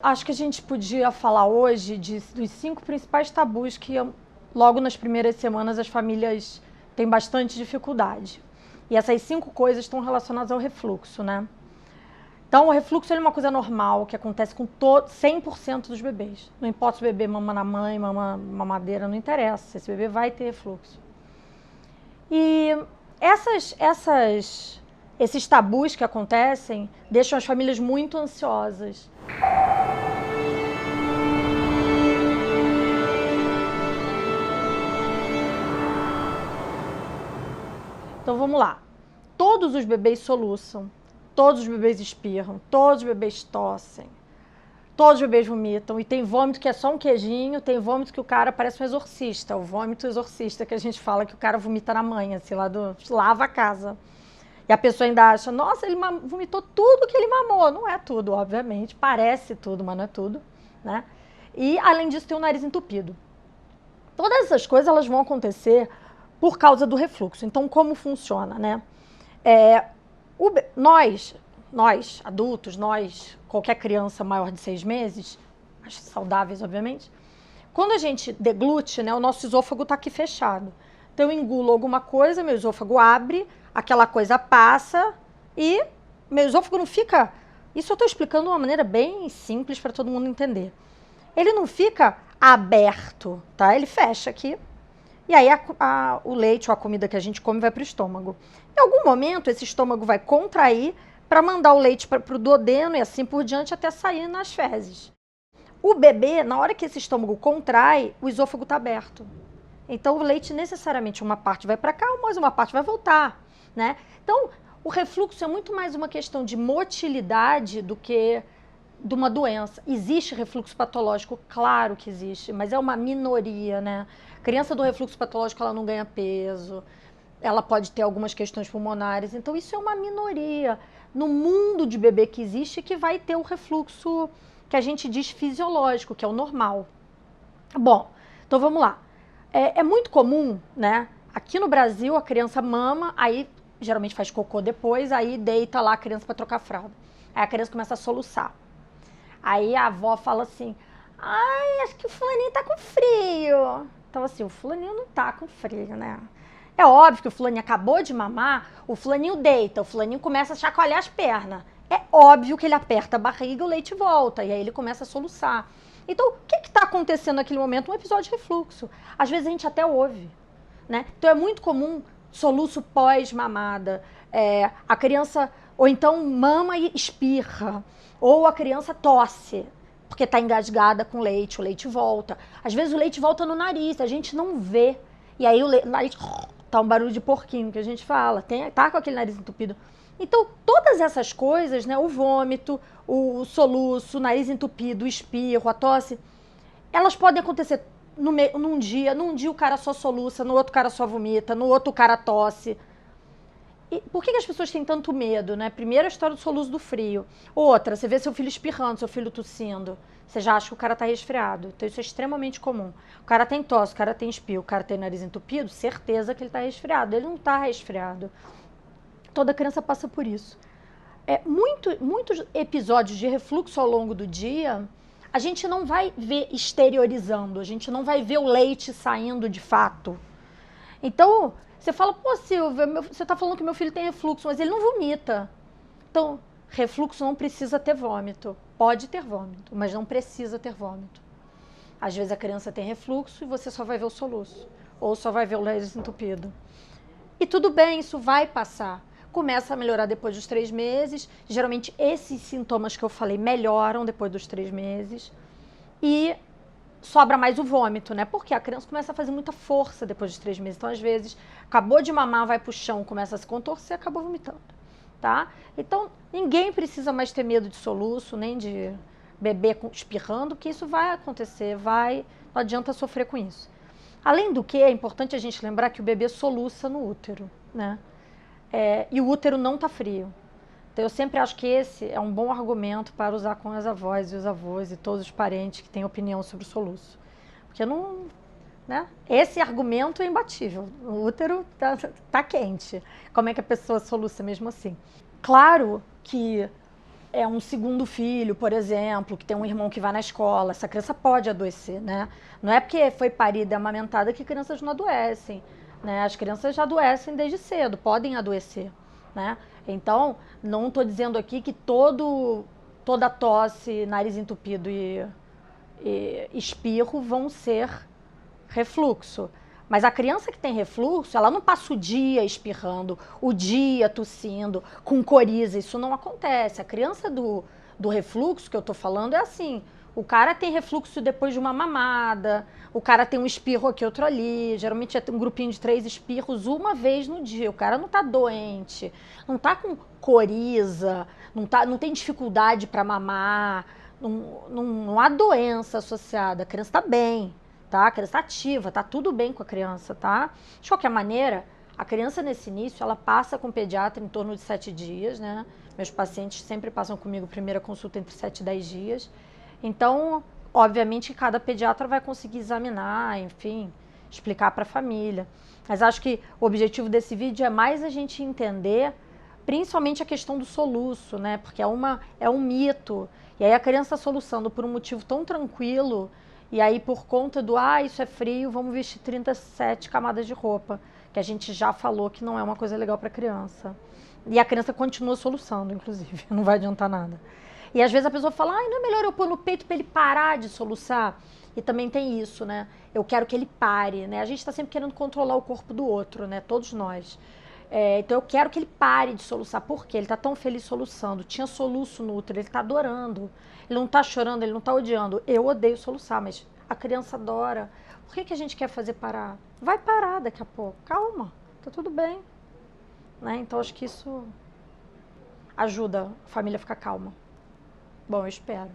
Acho que a gente podia falar hoje dos 5 principais tabus que logo nas primeiras semanas as famílias têm bastante dificuldade. E essas 5 coisas estão relacionadas ao refluxo, né? Então, o refluxo é uma coisa normal que acontece com 100% dos bebês. Não importa se o bebê mama na mãe, mama mamadeira, não interessa. Esse bebê vai ter refluxo. E esses tabus que acontecem deixam as famílias muito ansiosas. Então vamos lá. Todos os bebês soluçam, todos os bebês espirram, todos os bebês tossem, todos os bebês vomitam. E tem vômito que é só um queijinho, tem vômito que o cara parece um exorcista, o vômito exorcista que a gente fala que o cara vomita na manhã, assim, lava a casa. E a pessoa ainda acha, nossa, ele vomitou tudo que ele mamou. Não é tudo, obviamente, parece tudo, mas não é tudo, né? E além disso tem o nariz entupido. Todas essas coisas elas vão acontecer por causa do refluxo. Então, como funciona, né? Nós, adultos, qualquer criança maior de 6 meses, saudáveis, obviamente, quando a gente deglute, né, o nosso esôfago está aqui fechado. Então, eu engulo alguma coisa, meu esôfago abre, aquela coisa passa e meu esôfago não fica... Isso eu estou explicando de uma maneira bem simples para todo mundo entender. Ele não fica aberto, tá? Ele fecha aqui. E aí o leite ou a comida que a gente come vai para o estômago. Em algum momento, esse estômago vai contrair para mandar o leite para o duodeno e assim por diante até sair nas fezes. O bebê, na hora que esse estômago contrai, o esôfago está aberto. Então, o leite necessariamente uma parte vai para cá, mas uma parte vai voltar, né? Então, o refluxo é muito mais uma questão de motilidade do que de uma doença. Existe refluxo patológico? Claro que existe, mas é uma minoria, né? A criança do refluxo patológico, ela não ganha peso, ela pode ter algumas questões pulmonares, então isso é uma minoria no mundo de bebê que existe que vai ter o refluxo que a gente diz fisiológico, que é o normal. Bom, então vamos lá. É muito comum, né? Aqui no Brasil a criança mama, aí geralmente faz cocô depois, aí deita lá a criança para trocar fralda. Aí a criança começa a soluçar. Aí a avó fala assim, ai, acho que o fulaninho tá com frio. Então assim, o fulaninho não tá com frio, né? É óbvio que o fulaninho acabou de mamar, o fulaninho deita, o fulaninho começa a chacoalhar as pernas. É óbvio que ele aperta a barriga e o leite volta, e aí ele começa a soluçar. Então, o que está acontecendo naquele momento? Um episódio de refluxo. Às vezes a gente até ouve, né? Então é muito comum soluço pós-mamada. A criança, ou então mama e espirra, ou a criança tosse, porque está engasgada com leite, o leite volta. Às vezes o leite volta no nariz, a gente não vê. E aí o nariz tá um barulho de porquinho que a gente fala, tá com aquele nariz entupido. Então, todas essas coisas, né, o vômito, o soluço, o nariz entupido, o espirro, a tosse, elas podem acontecer num dia o cara só soluça, no outro o cara só vomita, no outro o cara tosse. E por que as pessoas têm tanto medo, né? Primeiro a história do soluço do frio. Outra, você vê seu filho espirrando, seu filho tossindo, você já acha que o cara tá resfriado. Então isso é extremamente comum. O cara tem tosse, o cara tem espirro, o cara tem nariz entupido, certeza que ele tá resfriado. Ele não tá resfriado. Toda criança passa por isso. Muitos episódios de refluxo ao longo do dia, a gente não vai ver exteriorizando, a gente não vai ver o leite saindo de fato. Então, você fala, pô, Silvia, você tá falando que meu filho tem refluxo, mas ele não vomita. Então, refluxo não precisa ter vômito. Pode ter vômito, mas não precisa ter vômito. Às vezes a criança tem refluxo e você só vai ver o soluço, ou só vai ver o nariz entupido. E tudo bem, isso vai passar. Começa a melhorar depois dos 3 meses. Geralmente esses sintomas que eu falei melhoram depois dos 3 meses. E sobra mais o vômito, né? Porque a criança começa a fazer muita força depois dos 3 meses. Então, às vezes, acabou de mamar, vai pro chão, começa a se contorcer, acabou vomitando, tá? Então, ninguém precisa mais ter medo de soluço, nem de bebê espirrando, que isso vai acontecer, não adianta sofrer com isso. Além do que, é importante a gente lembrar que o bebê soluça no útero, né? E o útero não está frio. Então, eu sempre acho que esse é um bom argumento para usar com as avós e os avós e todos os parentes que têm opinião sobre o soluço. Porque não, né? Esse argumento é imbatível. O útero tá quente. Como é que a pessoa soluça mesmo assim? Claro que é um segundo filho, por exemplo, que tem um irmão que vai na escola, essa criança pode adoecer, né? Não é porque foi parida e amamentada que crianças não adoecem, né? As crianças já adoecem desde cedo, podem adoecer, né? Então, não estou dizendo aqui que toda tosse, nariz entupido e espirro vão ser refluxo. Mas a criança que tem refluxo, ela não passa o dia espirrando, o dia tossindo, com coriza. Isso não acontece. A criança do refluxo que eu tô falando é assim. O cara tem refluxo depois de uma mamada, o cara tem um espirro aqui, outro ali. Geralmente é um grupinho de 3 espirros uma vez no dia. O cara não tá doente, não tá com coriza, não tem dificuldade para mamar, não há doença associada. A criança tá bem. Tá? A criança tá ativa, tá tudo bem com a criança, tá? De qualquer maneira, a criança nesse início, ela passa com o pediatra em torno de 7 dias, né? Meus pacientes sempre passam comigo primeira consulta entre 7 e 10 dias. Então, obviamente, cada pediatra vai conseguir examinar, enfim, explicar para a família. Mas acho que o objetivo desse vídeo é mais a gente entender, principalmente a questão do soluço, né? Porque é um mito. E aí a criança soluçando por um motivo tão tranquilo. E aí, por conta do, isso é frio, vamos vestir 37 camadas de roupa, que a gente já falou que não é uma coisa legal para criança. E a criança continua soluçando, inclusive, não vai adiantar nada. E às vezes a pessoa fala, não é melhor eu pôr no peito para ele parar de soluçar? E também tem isso, né? Eu quero que ele pare, né? A gente está sempre querendo controlar o corpo do outro, né? Todos nós. Então eu quero que ele pare de soluçar. Por quê? Ele está tão feliz soluçando. Tinha soluço no útero, ele está adorando. Ele não está chorando, ele não está odiando. Eu odeio soluçar, mas a criança adora. Por que a gente quer fazer parar? Vai parar daqui a pouco. Calma, tá tudo bem. Né? Então acho que isso ajuda a família a ficar calma. Bom, eu espero.